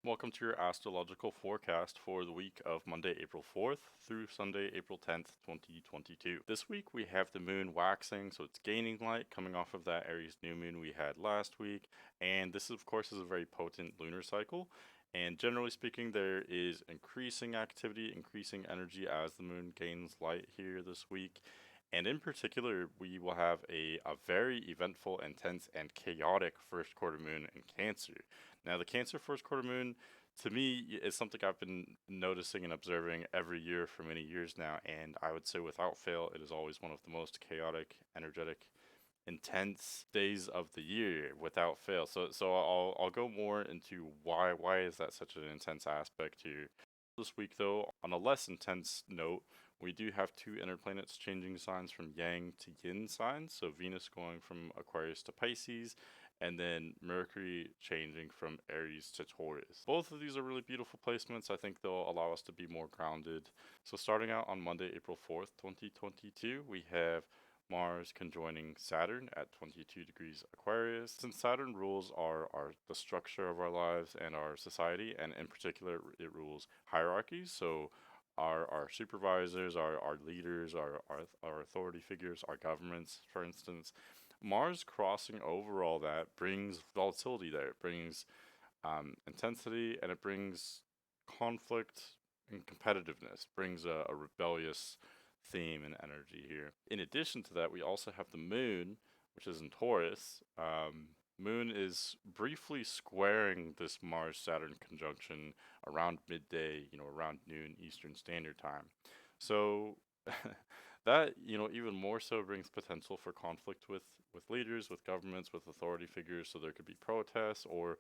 Welcome to your astrological forecast for the week of Monday, April 4th through Sunday, April 10th, 2022. This week we have the moon waxing, so it's gaining light coming off of that Aries new moon we had last week. And this, of course, is a very potent lunar cycle. And generally speaking, there is increasing activity, increasing energy as the moon gains light here this week. And in particular, we will have a very eventful, intense, and chaotic first quarter moon in Cancer. Now, the Cancer first quarter moon, to me, is something I've been noticing and observing every year for many years now. And I would say without fail, it is always one of the most chaotic, energetic, intense days of the year without fail. So I'll go more into why is that such an intense aspect here. This week, though, on a less intense note, we do have two inner planets changing signs from Yang to Yin signs. So Venus going from Aquarius to Pisces, and then Mercury changing from Aries to Taurus. Both of these are really beautiful placements. I think they'll allow us to be more grounded. So starting out on Monday, April 4th, 2022, we have Mars conjoining Saturn at 22 degrees Aquarius. Since Saturn rules the structure of our lives and our society, and in particular, it rules hierarchies. So our supervisors, our leaders, our authority figures, our governments, for instance. Mars crossing over all that brings volatility there. It brings intensity, and it brings conflict and competitiveness, brings a rebellious theme and energy here. In addition to that, we also have the moon, which is in Taurus. Moon is briefly squaring this Mars-Saturn conjunction around midday, around noon Eastern Standard Time. So that, even more so brings potential for conflict with leaders, with governments, with authority figures. So there could be protests, or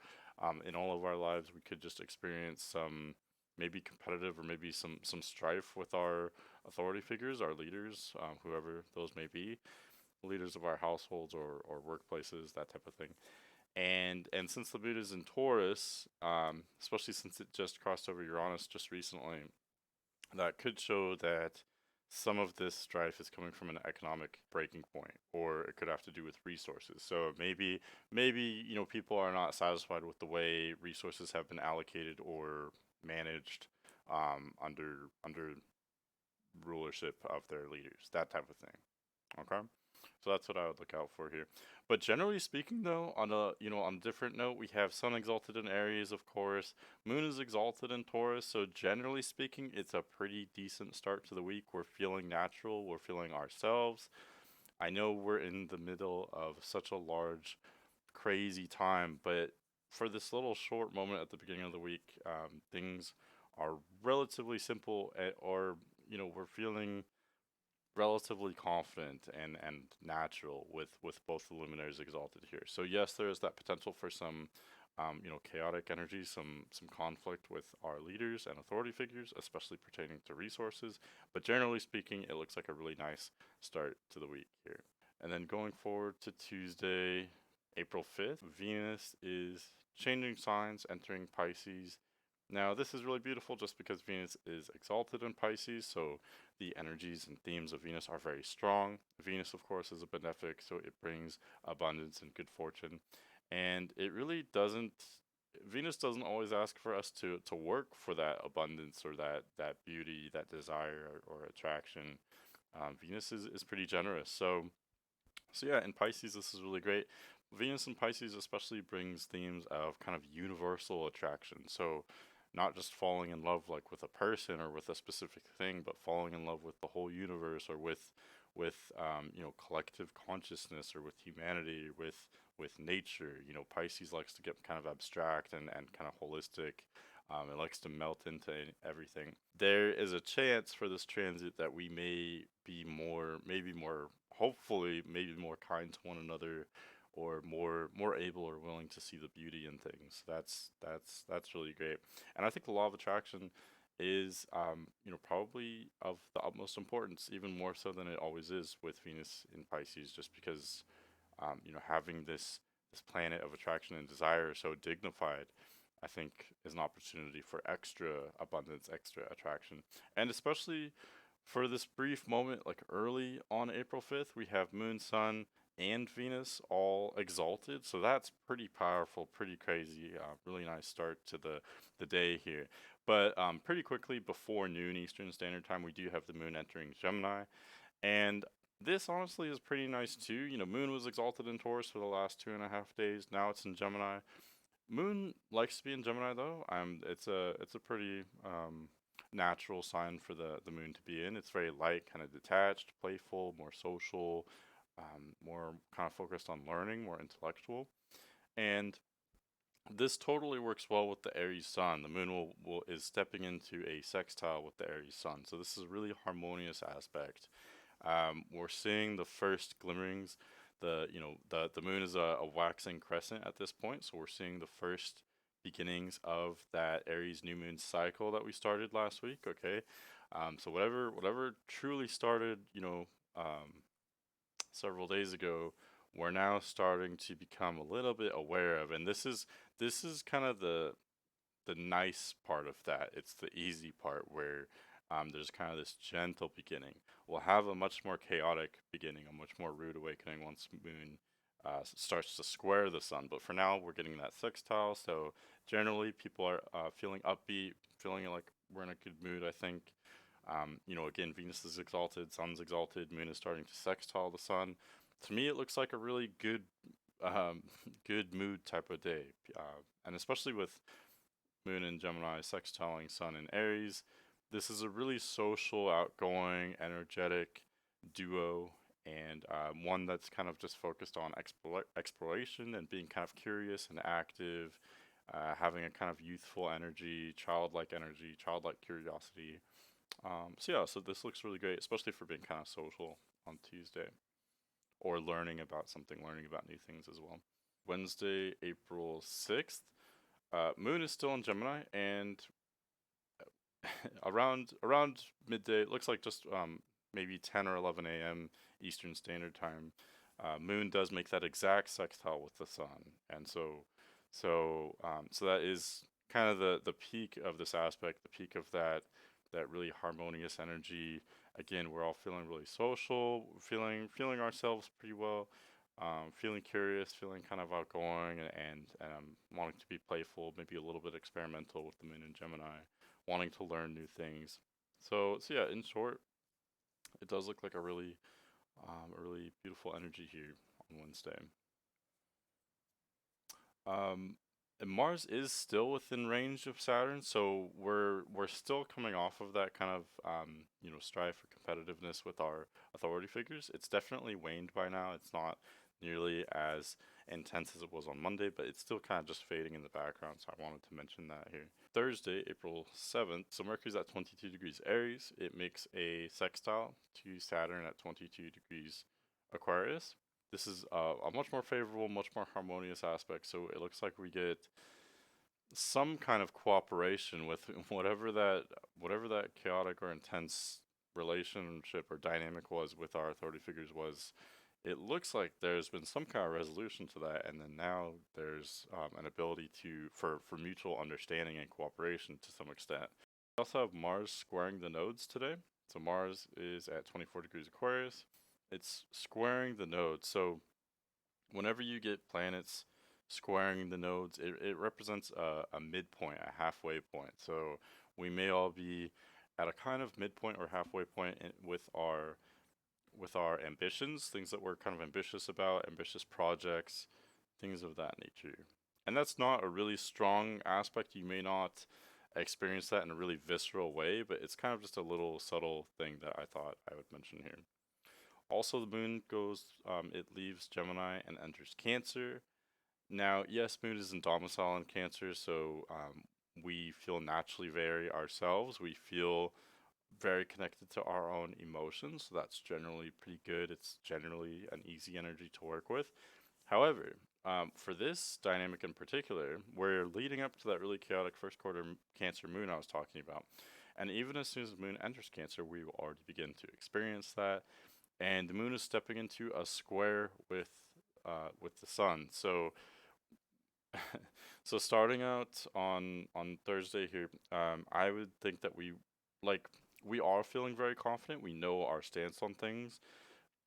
in all of our lives, we could just experience some maybe competitive or maybe some strife with our authority figures, our leaders, whoever those may be, leaders of our households or workplaces, that type of thing. And since the moon is in Taurus, especially since it just crossed over Uranus just recently, that could show that some of this strife is coming from an economic breaking point, or it could have to do with resources. So maybe people are not satisfied with the way resources have been allocated or managed under rulership of their leaders, that type of thing. Okay, so that's what I would look out for here. But generally speaking, though, on a different note, we have Sun exalted in Aries, of course. Moon is exalted in Taurus. So generally speaking, it's a pretty decent start to the week. We're feeling natural. We're feeling ourselves. I know we're in the middle of such a large, crazy time, but for this little short moment at the beginning of the week, things are relatively simple, or we're feeling relatively confident and natural with both the luminaries exalted here. So yes, there is that potential for some chaotic energy, some conflict with our leaders and authority figures, especially pertaining to resources. But generally speaking, it looks like a really nice start to the week here. And then going forward to Tuesday, April 5th, Venus is changing signs, entering Pisces. Now, this is really beautiful just because Venus is exalted in Pisces, so the energies and themes of Venus are very strong. Venus, of course, is a benefic, so it brings abundance and good fortune. And it really doesn't, Venus doesn't always ask for us to work for that abundance or that beauty, that desire or attraction. Venus is pretty generous. So yeah, in Pisces, this is really great. Venus in Pisces especially brings themes of kind of universal attraction. So not just falling in love like with a person or with a specific thing, but falling in love with the whole universe, or with collective consciousness, or with humanity, with nature. Pisces likes to get kind of abstract and kind of holistic. It likes to melt into everything. There is a chance for this transit that we may be maybe more, hopefully, maybe more kind to one another, or more able or willing to see the beauty in things. That's really great. And I think the law of attraction is probably of the utmost importance, even more so than it always is with Venus in Pisces, just because having this planet of attraction and desire so dignified, I think, is an opportunity for extra abundance, extra attraction. And especially for this brief moment, like early on April 5th, we have Moon, Sun, and Venus all exalted, so that's pretty powerful, pretty crazy. Really nice start to the day here. But pretty quickly before noon Eastern Standard Time, we do have the moon entering Gemini, and this honestly is pretty nice too. You know, moon was exalted in Taurus for the last 2.5 days. Now it's in Gemini. Moon likes to be in Gemini though. It's a pretty natural sign for the moon to be in. It's very light, kind of detached, playful, more social, more kind of focused on learning, more intellectual. And this totally works well with the Aries Sun. The moon is stepping into a sextile with the Aries Sun, so this is a really harmonious aspect. We're seeing the first glimmerings. The moon is a waxing crescent at this point, so we're seeing the first beginnings of that Aries new moon cycle that we started last week. Okay, so whatever truly started, several days ago, we're now starting to become a little bit aware of, and this is kind of the nice part of that. It's the easy part where there's kind of this gentle beginning. We'll have a much more chaotic beginning, a much more rude awakening once moon starts to square the sun. But for now, we're getting that sextile. So generally, people are feeling upbeat, feeling like we're in a good mood, I think. Again, Venus is exalted, Sun's exalted, Moon is starting to sextile the Sun. To me, it looks like a really good, um, good mood type of day, and especially with Moon in Gemini sextiling Sun in Aries, this is a really social, outgoing, energetic duo, and one that's kind of just focused on exploration and being kind of curious and active, having a kind of youthful energy, childlike curiosity. So this looks really great, especially for being kind of social on Tuesday or learning about something, learning about new things as well. Wednesday, April 6th, Moon is still in Gemini, and around midday, it looks like just maybe 10 or 11 a.m. Eastern Standard Time, Moon does make that exact sextile with the Sun, and so that is kind of the peak of this aspect, the peak of that really harmonious energy. Again, we're all feeling really social, feeling ourselves pretty well, feeling curious, feeling kind of outgoing, and wanting to be playful, maybe a little bit experimental with the moon in Gemini, wanting to learn new things. So yeah, in short, it does look like a really beautiful energy here on Wednesday. Um, and Mars is still within range of Saturn, so we're still coming off of that kind of strive for competitiveness with our authority figures. It's definitely waned by now. It's not nearly as intense as it was on Monday, but it's still kind of just fading in the background. So I wanted to mention that here. Thursday, April 7th. So Mercury's at 22 degrees Aries. It makes a sextile to Saturn at 22 degrees Aquarius. This is a much more favorable, much more harmonious aspect. So it looks like we get some kind of cooperation with whatever that chaotic or intense relationship or dynamic was with our authority figures was. It looks like there's been some kind of resolution to that, and then now there's an ability for mutual understanding and cooperation to some extent. We also have Mars squaring the nodes today. So Mars is at 24 degrees Aquarius. It's squaring the nodes. So whenever you get planets squaring the nodes, it represents a midpoint, a halfway point. So we may all be at a kind of midpoint or halfway point with our ambitions, things that we're kind of ambitious about, ambitious projects, things of that nature. And that's not a really strong aspect. You may not experience that in a really visceral way, but it's kind of just a little subtle thing that I thought I would mention here. Also, the moon it leaves Gemini and enters Cancer. Now, yes, moon is in domicile in Cancer, so we feel naturally very ourselves. We feel very connected to our own emotions, so that's generally pretty good. It's generally an easy energy to work with. However, for this dynamic in particular, we're leading up to that really chaotic first quarter Cancer moon I was talking about. And even as soon as the moon enters Cancer, we will already begin to experience that. And the moon is stepping into a square with the sun. So so starting out on Thursday here, I would think that we are feeling very confident. We know our stance on things.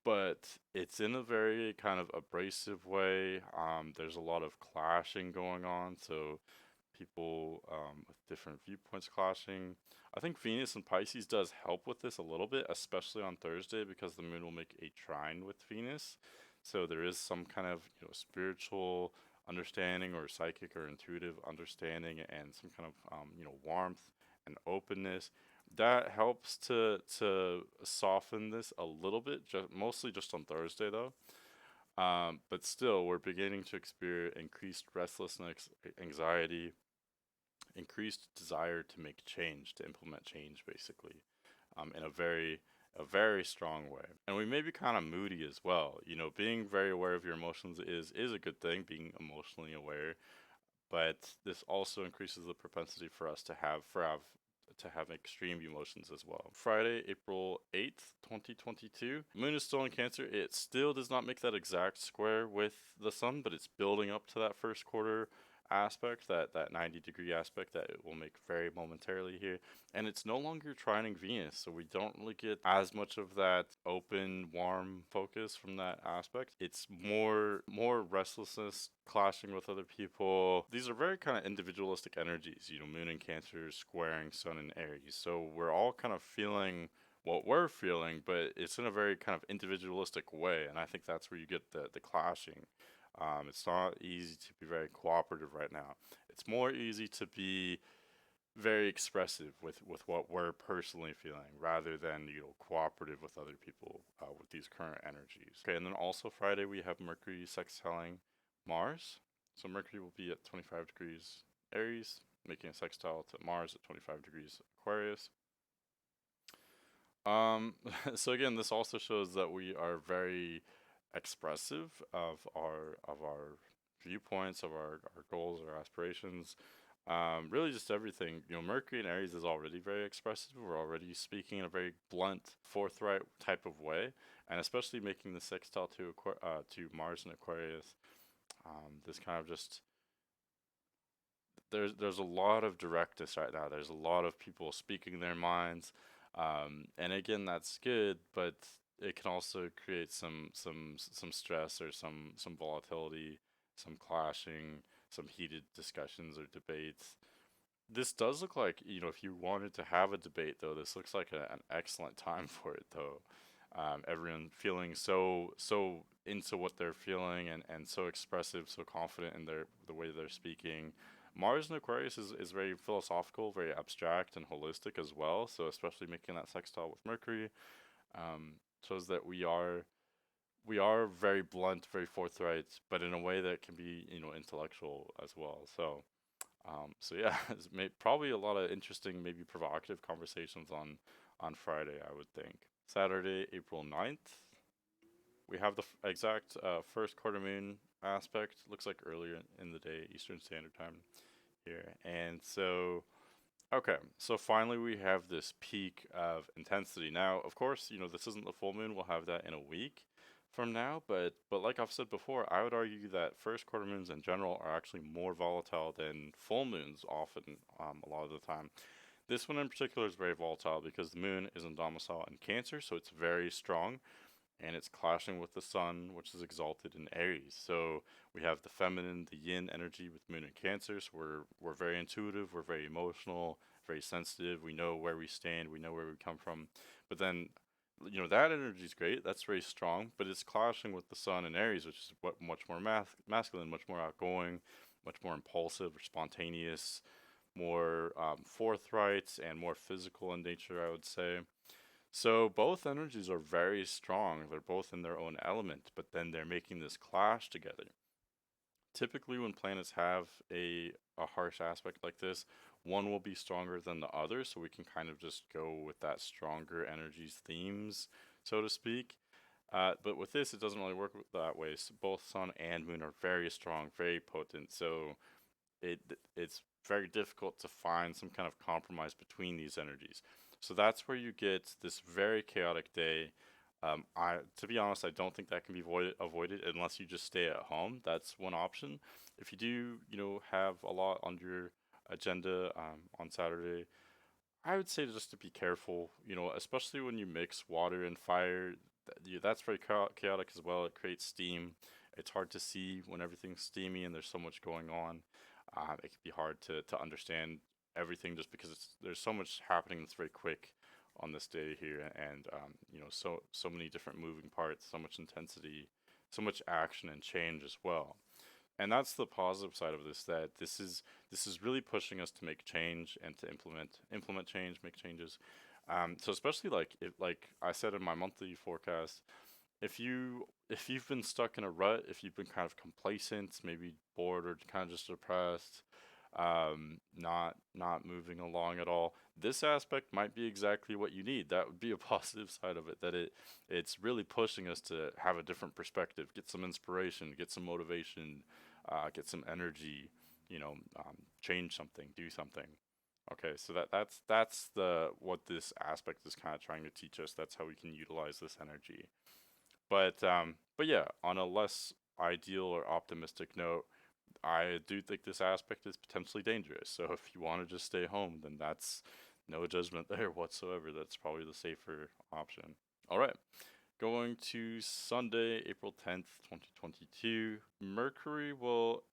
but it's in a very kind of abrasive way. There's a lot of clashing going on, so people with different viewpoints clashing. I think Venus and Pisces does help with this a little bit, especially on Thursday because the moon will make a trine with Venus. So there is some kind of spiritual understanding or psychic or intuitive understanding and some kind of warmth and openness that helps to soften this a little bit, mostly just on Thursday though. But still, we're beginning to experience increased restlessness, anxiety, increased desire to make change, to implement change, basically, in a very strong way. And we may be kind of moody as well. Being very aware of your emotions is a good thing. Being emotionally aware, but this also increases the propensity for us to have extreme emotions as well. Friday, April 8th, 2022. Moon is still in Cancer. It still does not make that exact square with the sun, but it's building up to that first quarter aspect, that 90-degree aspect that it will make very momentarily here. And it's no longer trining Venus, so we don't really get as much of that open, warm focus from that aspect. It's more restlessness, clashing with other people. These are very kind of individualistic energies, Moon in Cancer squaring Sun in Aries. So we're all kind of feeling what we're feeling, but it's in a very kind of individualistic way, and I think that's where you get the clashing. It's not easy to be very cooperative right now. It's more easy to be very expressive with what we're personally feeling rather than cooperative with other people with these current energies. Okay, and then also Friday we have Mercury sextiling Mars. So Mercury will be at 25 degrees Aries, making a sextile to Mars at 25 degrees Aquarius. So again, this also shows that we are very expressive of our viewpoints, of our goals, our aspirations, really just everything. Mercury in Aries is already very expressive. We're already speaking in a very blunt, forthright type of way, and especially making the sextile to Mars and Aquarius. This kind of just there's a lot of directness right now. There's a lot of people speaking their minds, and again, that's good, but it can also create some stress or some volatility, some clashing, some heated discussions or debates. This does look like, if you wanted to have a debate, though, this looks like an excellent time for it, though. Everyone feeling so into what they're feeling and so expressive, so confident in the way they're speaking. Mars in Aquarius is very philosophical, very abstract and holistic as well. So especially making that sextile with Mercury shows that we are very blunt, very forthright, but in a way that can be intellectual as well. So yeah, probably a lot of interesting, maybe provocative conversations on Friday, I would think. Saturday, April 9th, we have the exact first quarter moon aspect. Looks like earlier in the day, Eastern Standard Time here. And so, okay, so finally we have this peak of intensity. Now, of course, this isn't the full moon. We'll have that in a week from now, but like I've said before, I would argue that first quarter moons in general are actually more volatile than full moons often, a lot of the time. This one in particular is very volatile because the moon is in domicile in Cancer, so it's very strong, and it's clashing with the sun, which is exalted in Aries. So we have the feminine, the yin energy with moon in Cancer. So we're very intuitive, we're very emotional, very sensitive. We know where we stand, we know where we come from. But then, that energy is great. That's very strong, but it's clashing with the sun in Aries, which is much more masculine, much more outgoing, much more impulsive or spontaneous, more forthright and more physical in nature, I would say. So both energies are very strong. They're both in their own element, but then they're making this clash together. Typically, when planets have a harsh aspect like this, one will be stronger than the other, so we can kind of just go with that stronger energies themes, so to speak. But with this, it doesn't really work that way. So both Sun and Moon are very strong, very potent. So it's very difficult to find some kind of compromise between these energies. So that's where you get this very chaotic day. To be honest, I don't think that can be avoided unless you just stay at home. That's one option. If you do, have a lot on your agenda on Saturday, I would say just to be careful. Especially when you mix water and fire. that's very chaotic as well. It creates steam. It's hard to see when everything's steamy and there's so much going on. It can be hard to understand everything just because there's so much happening that's very quick on this day here, and so many different moving parts, so much intensity, so much action and change as well. And that's the positive side of this, that this is really pushing us to make change and to implement change, make changes. So especially like I said in my monthly forecast, if you've been stuck in a rut, if you've been kind of complacent, maybe bored or kind of just depressed, not moving along at all, this aspect might be exactly what you need. That would be a positive side of it, that it's really pushing us to have a different perspective, get some inspiration, get some motivation, get some energy, change something, do something. Okay, so that's the what this aspect is kind of trying to teach us. That's how we can utilize this energy. But yeah, on a less ideal or optimistic note, I do think this aspect is potentially dangerous. So if you want to just stay home, then that's no judgment there whatsoever. That's probably the safer option. All right. Going to Sunday, April 10th, 2022. Mercury will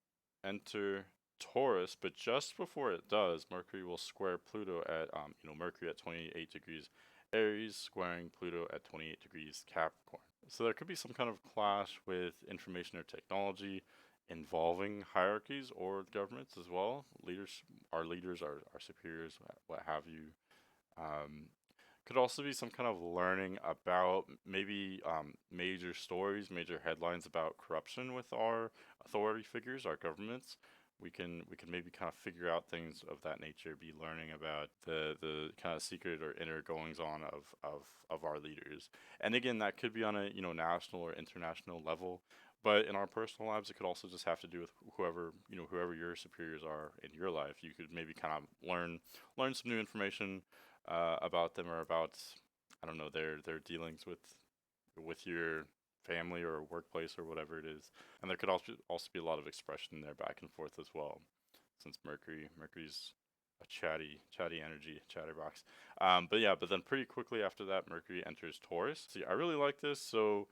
enter Taurus, but just before it does, Mercury will square Pluto at Mercury at 28 degrees Aries, squaring Pluto at 28 degrees Capricorn. So there could be some kind of clash with information or technology involving hierarchies or governments as well. Leaders, our superiors, what have you. Um, could also be some kind of learning about maybe major stories, major headlines about corruption with our authority figures, our governments. We can maybe kind of figure out things of that nature, be learning about the kind of secret or inner goings on of our leaders. And again, that could be on a national or international level. But in our personal lives, it could also just have to do with whoever your superiors are in your life. You could maybe kind of learn some new information about them, or about, I don't know, their dealings with your family or workplace or whatever it is. And there could also be a lot of expression there back and forth as well, since Mercury's a chatty energy, chatterbox. But then pretty quickly after that, Mercury enters Taurus. See, I really like this. So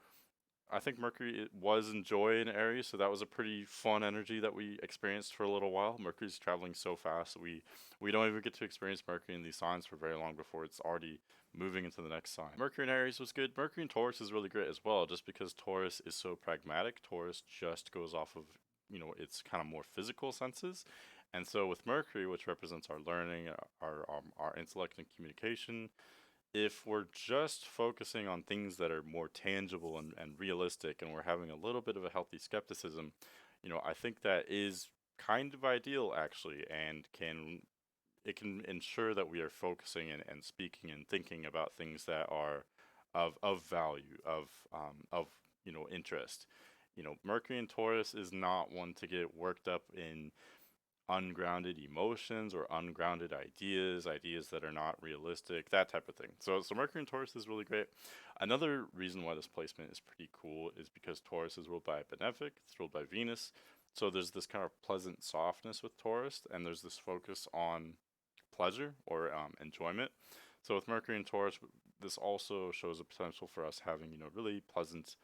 I think Mercury was in Joy in Aries, so that was a pretty fun energy that we experienced for a little while. Mercury's traveling so fast, we don't even get to experience Mercury in these signs for very long before it's already moving into the next sign. Mercury in Aries was good. Mercury in Taurus is really great as well, just because Taurus is so pragmatic. Taurus just goes off of its kind of more physical senses. And so with Mercury, which represents our learning, our intellect and communication, if we're just focusing on things that are more tangible and realistic, and we're having a little bit of a healthy skepticism, I think that is kind of ideal actually, and can ensure that we are focusing and speaking and thinking about things that are of value, of interest. Mercury in Taurus is not one to get worked up in ungrounded emotions or ungrounded ideas that are not realistic, that type of thing. So Mercury in Taurus is really great. Another reason why this placement is pretty cool is because Taurus is ruled by a benefic, it's ruled by Venus. So there's this kind of pleasant softness with Taurus, and there's this focus on pleasure or enjoyment. So with Mercury in Taurus, this also shows a potential for us having really pleasant,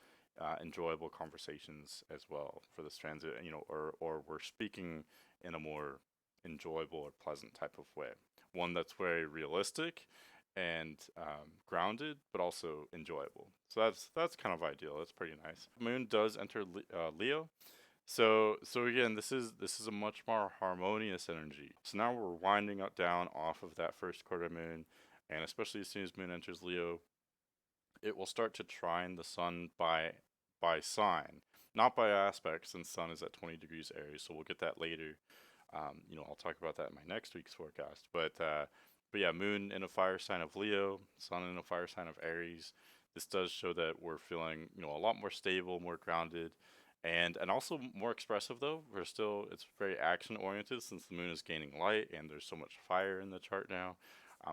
enjoyable conversations as well for this transit. Or we're speaking in a more enjoyable or pleasant type of way, one that's very realistic and grounded, but also enjoyable. So that's kind of ideal. That's pretty nice. Moon does enter Leo. So again, this is a much more harmonious energy. So now we're winding up down off of that first quarter moon, and especially as soon as Moon enters Leo, it will start to trine the Sun by sign, not by aspect, since Sun is at 20 degrees Aries. So we'll get that later. I'll talk about that in my next week's forecast. But yeah, Moon in a fire sign of Leo, Sun in a fire sign of Aries. This does show that we're feeling a lot more stable, more grounded, and also more expressive. Though it's very action oriented, since the Moon is gaining light and there's so much fire in the chart now.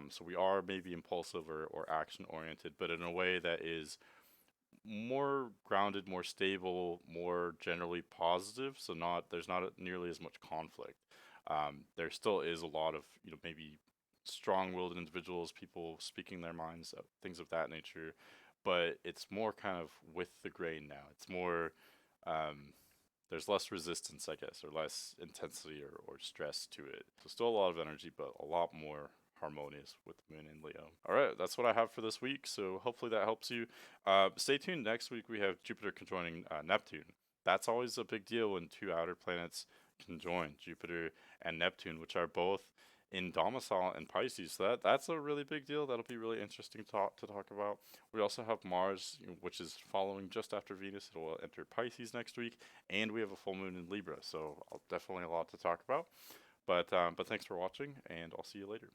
So we are maybe impulsive or action oriented, but in a way that is more grounded, more stable, more generally positive. So there's not nearly as much conflict. There still is a lot of maybe strong-willed individuals, people speaking their minds, things of that nature. but it's more kind of with the grain now. It's more, there's less resistance, I guess, or less intensity or stress to it. So still a lot of energy, but a lot more harmonious with the moon in Leo. All right, that's what I have for this week. So hopefully that helps you. Stay tuned. Next week we have Jupiter conjoining Neptune. That's always a big deal when two outer planets conjoin, Jupiter and Neptune, which are both in domicile in Pisces. So that's a really big deal. That'll be really interesting to talk about. We also have Mars, which is following just after Venus. It will enter Pisces next week, and we have a full moon in Libra. So definitely a lot to talk about. But thanks for watching, and I'll see you later.